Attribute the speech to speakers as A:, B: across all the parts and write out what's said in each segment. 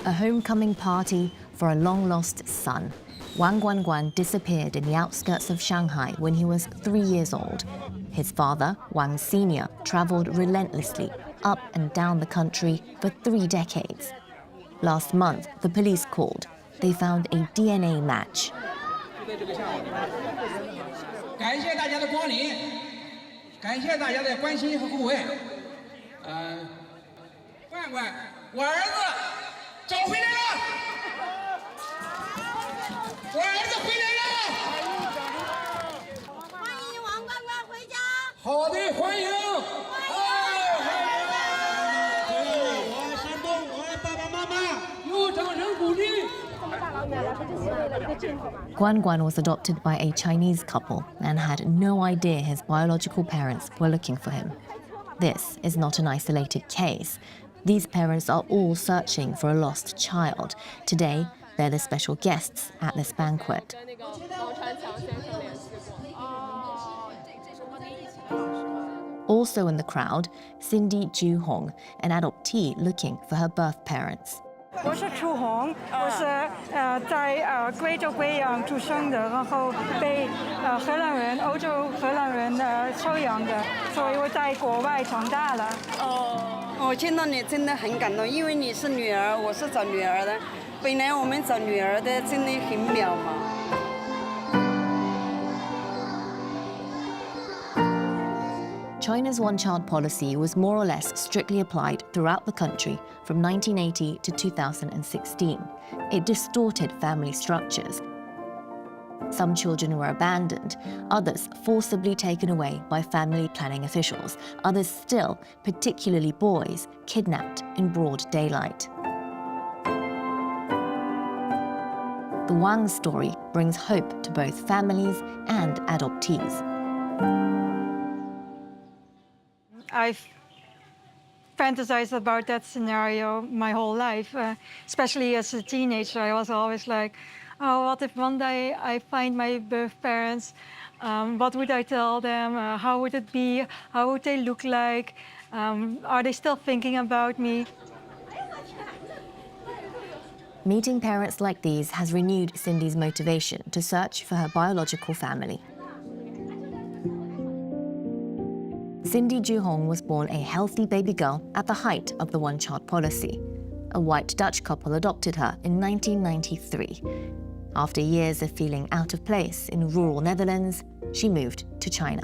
A: A homecoming party for a long-lost son. Wang Guanguan disappeared in the outskirts of Shanghai when he was 3 years old. His father, Wang Sr., traveled relentlessly up and down the country for 3 decades. Last month, the police called. They found a DNA match.
B: 感谢大家的光临，感谢大家的关心和护卫。罐罐，我儿子找回来了，我儿子回来了。欢迎王罐罐回家。好的，欢迎。我心动，我爱爸爸妈妈，有掌声鼓励。
A: Guanguan was adopted by a Chinese couple and had no idea his biological parents were looking for him. This is not an isolated case. These parents are all searching for a lost child. Today, they're the special guests at this banquet. Also in the crowd, Cindy Juhong, an adoptee looking for her birth parents.
C: 我是楚红，我是在贵州贵阳出生的，然后被荷兰人、欧洲荷兰人收养的，所以我在国外长大了。
D: 我见到你真的很感动，因为你是女儿，我是找女儿的，本来我们找女儿的真的很渺茫。
A: China's one-child policy was more or less strictly applied throughout the country from 1980 to 2016. It distorted family structures. Some children were abandoned, others forcibly taken away by family planning officials, others still, particularly boys, kidnapped in broad daylight. The Wang story brings hope to both families and adoptees.
C: I've fantasized about that scenario my whole life, especially as a teenager. I was always like, oh, what if one day I find my birth parents? What would I tell them? How would it be? How would they look like? Are they still thinking about me?
A: Meeting parents like these has renewed Cindy's motivation to search for her biological family. Cindy Juhong was born a healthy baby girl at the height of the one-child policy. A white Dutch couple adopted her in 1993. After years of feeling out of place in rural Netherlands, she moved to China.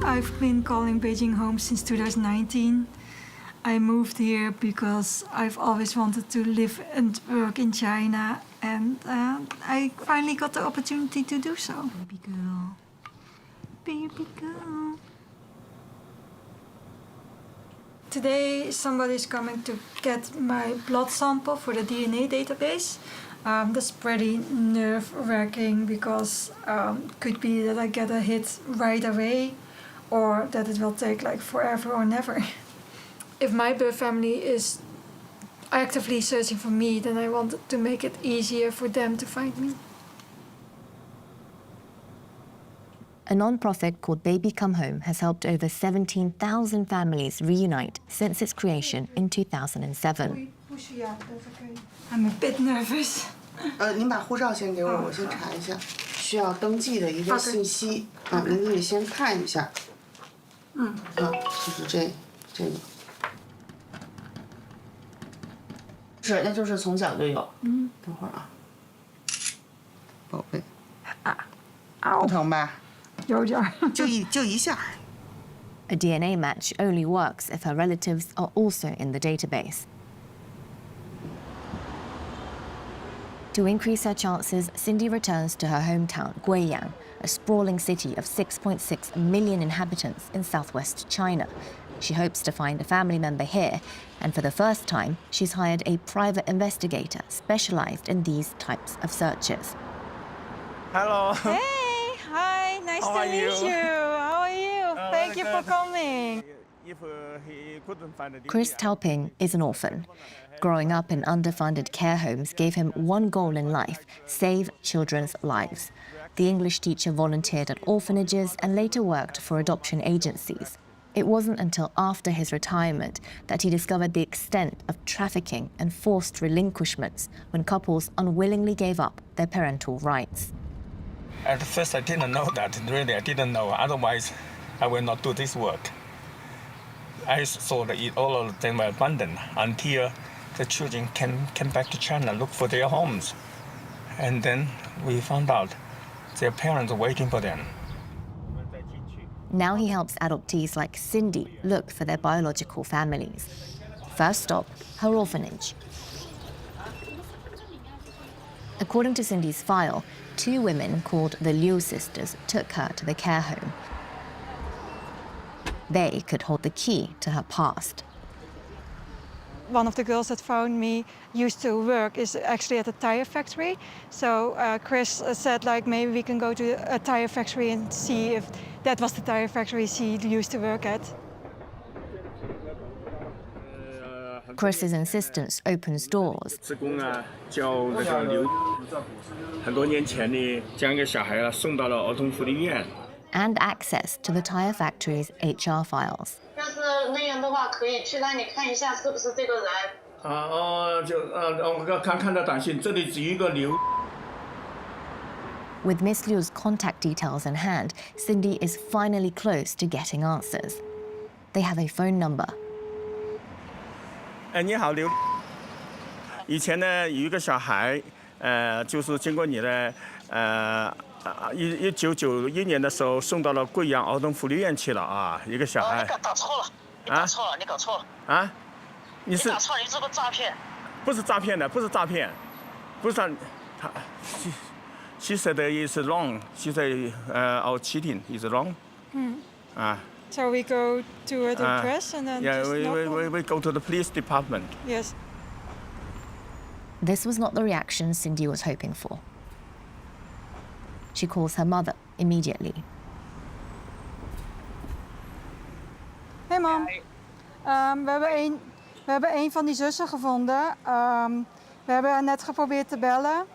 C: I've been calling Beijing home since 2019. I moved here because I've always wanted to live and work in China, and I finally got the opportunity to do so. Baby girl. Baby girl. Today somebody's coming to get my blood sample for the DNA database. That's pretty nerve-wracking because could be that I get a hit right away or that it will take like forever or never. If my birth family is actively searching for me, then I want to make it easier for them to find me.
A: A non-profit called Baby Come Home has helped over 17,000 families reunite since its creation in 2007.
C: I'm a bit nervous.
E: 您把护照先给我，我先查一下，需要登记的一个信息啊，您可以先看一下。就是这个。是，那就是从小就有。等会儿啊，宝贝。不疼吧？ 就一下。
A: A DNA match only works if her relatives are also in the database. To increase her chances, Cindy returns to her hometown, Guiyang, a sprawling city of 6.6 million inhabitants in southwest China. She hopes to find a family member here, and for the first time, she's hired a private investigator specialized in these types of searches.
F: Hello.
C: Hey! Hi, nice to meet you. How are you? Thank you for coming.
A: Chris Taoping is an orphan. Growing up in underfunded care homes gave him one goal in life: save children's lives. The English teacher volunteered at orphanages and later worked for adoption agencies. It wasn't until after his retirement that he discovered the extent of trafficking and forced relinquishments when couples unwillingly gave up their parental rights.
F: At first, I didn't know that. Really, I didn't know. Otherwise, I will not do this work. I thought that all of them were abandoned until the children came back to China, look for their homes. And then we found out their parents were waiting for them.
A: Now he helps adoptees like Cindy look for their biological families. First stop, her orphanage. According to Cindy's file, 2 women called the Liu sisters took her to the care home. They could hold the key to her past.
C: One of the girls that found me used to work is actually at a tire factory. So Chris said, like, maybe we can go to a tire factory and see if that was the tire factory she used to work at.
A: Chris's insistence opens doors.
F: 职工啊，叫那个刘，很多年前呢，将一个小孩啊送到了儿童福利院。
A: And access to the tire factory's HR files.
G: 要是那样的话，可以去让你看一下是不是这个人。
F: 我刚看到短信，这里只有一个刘。
A: With Miss Liu's contact details in hand, Cindy is finally close to getting answers. They have a phone number.
F: 你好，刘。以前呢，有一个小孩，就是经过你的1991年的时候送到了贵阳儿童福利院去了啊，一个小孩。
G: 你打错了，你打错了，你搞错了。
F: 啊？你
G: 打错了，你这个诈骗。
F: 不是诈骗的，不是诈骗，不是他。She said it's wrong. She said our cheating is wrong.
C: So we go to the press and then
F: we go to the police department.
C: Yes.
A: This was not the reaction Cindy was hoping for. She calls her mother immediately.
C: Hey mom. We hebben een van die zussen gevonden. We hebben haar net geprobeerd te bellen.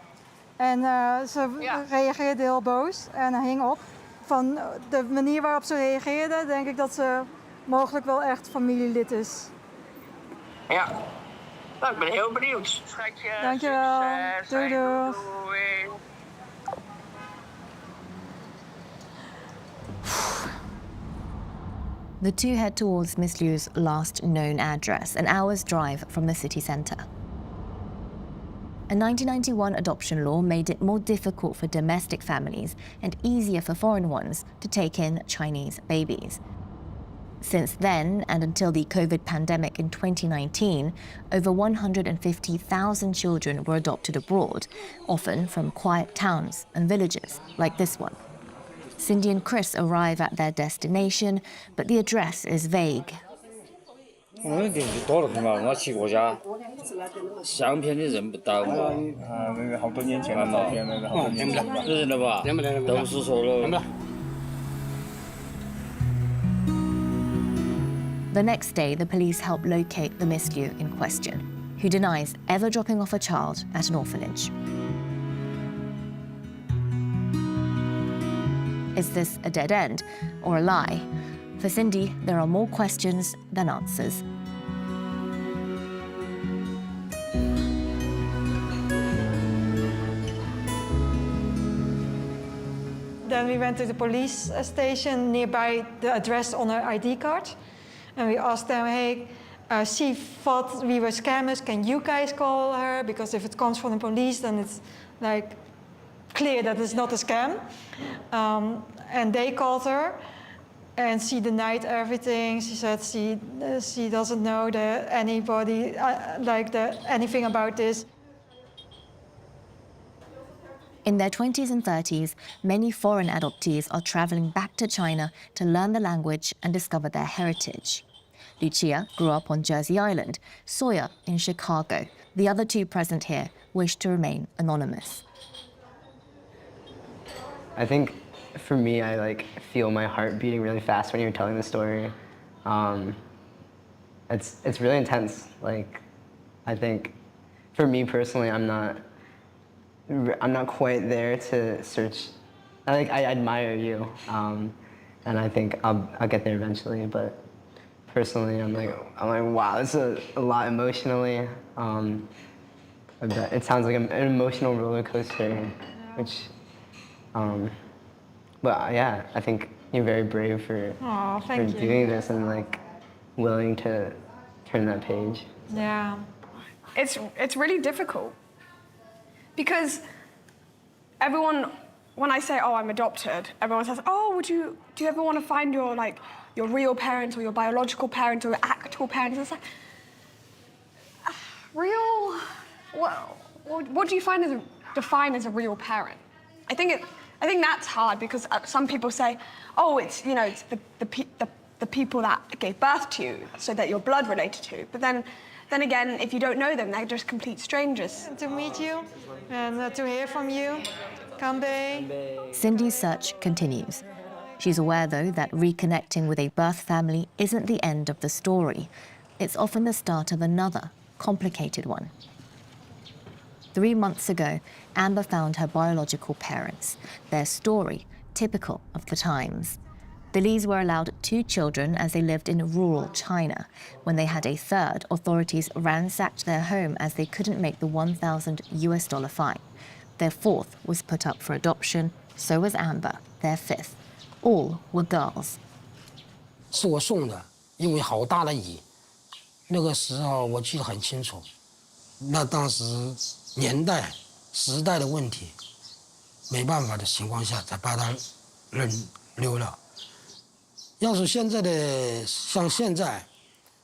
C: En ze reageerde heel boos en hing op. Van de manier waarop ze reageerde, denk ik dat ze mogelijk wel echt familielid is.
G: Ja, nou, ik ben heel benieuwd. Schatje,
C: dankjewel. Doei doei.
A: The 2 head towards Miss Liu's last known address, an hour's drive from the city centre. A 1991 adoption law made it more difficult for domestic families and easier for foreign ones to take in Chinese babies. Since then, and until the COVID pandemic in 2019, over 150,000 children were adopted abroad, often from quiet towns and villages like this one. Cindy and Chris arrive at their destination, but the address is vague.
H: 我那地多了嘛，我去过家，相片你认不到嘛？
F: 那个好多年前的照片，那个好多年前了。
H: 认得吧？认不得？都是说了。
A: The next day, the police help locate the Miss Liu in question, who denies ever dropping off a child at an orphanage. Is this a dead end or a lie? For Cindy, there are more questions than answers.
C: Then we went to the police station nearby the address on her ID card. And we asked them, hey, she thought we were scammers. Can you guys call her? Because if it comes from the police, then it's like clear that it's not a scam. And they called her, and she denied everything. She said she doesn't know anybody anything about this.
A: In their 20s and 30s, many foreign adoptees are traveling back to China to learn the language and discover their heritage. Lucia grew up on Jersey Island, Sawyer in Chicago. The other 2 present here wish to remain anonymous.
I: I think for me, I feel my heart beating really fast when you're telling the story. It's really intense. I think for me personally, I'm not quite there to search. I admire you, and I think I'll get there eventually. But personally, I'm like, wow, this is a lot emotionally. It sounds like an emotional roller coaster, which, but yeah, I think you're very brave for doing this and like willing to turn that page.
J: Yeah, it's really difficult because everyone, when I say, oh, I'm adopted, everyone says, oh, do you ever want to find your real parents or your biological parents or your actual parents? It's like, real? What do you define as a real parent? I think that's hard because some people say, oh, it's the people that gave birth to you, so that you're blood related to. But then again, if you don't know them, they're just complete strangers.
C: To meet you and to hear from you. Kambe.
A: Cindy's search continues. She's aware, though, that reconnecting with a birth family isn't the end of the story. It's often the start of another, complicated one. 3 months ago, Amber found her biological parents, their story typical of the times. The Lees were allowed 2 children as they lived in rural China. When they had a third, authorities ransacked their home as they couldn't make the $1,000 fine. Their fourth was put up for adoption, so was Amber, their fifth. All were girls.
K: 是我送的，因为好大的雨，那个时候我记得很清楚。那当时年代、时代的问题，没办法的情况下才把他扔溜了。要是现在的像现在，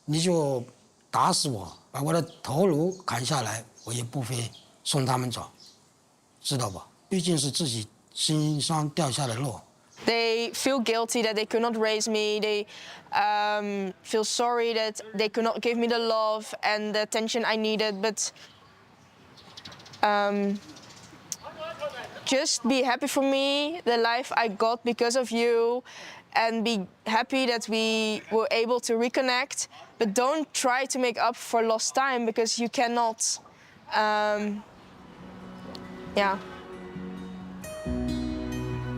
K: 你就打死我，把我的头颅砍下来，我也不会送他们走，知道吧？毕竟是自己心上掉下的肉。
L: They feel guilty that they could not raise me. They feel sorry that they could not give me the love and the attention I needed. But just be happy for me, the life I got because of you, and be happy that we were able to reconnect. But don't try to make up for lost time because you cannot. Yeah.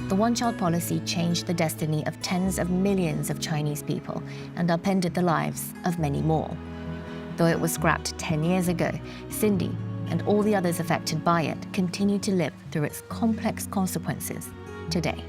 A: The one-child policy changed the destiny of tens of millions of Chinese people and upended the lives of many more. Though it was scrapped 10 years ago, Cindy and all the others affected by it continue to live through its complex consequences today.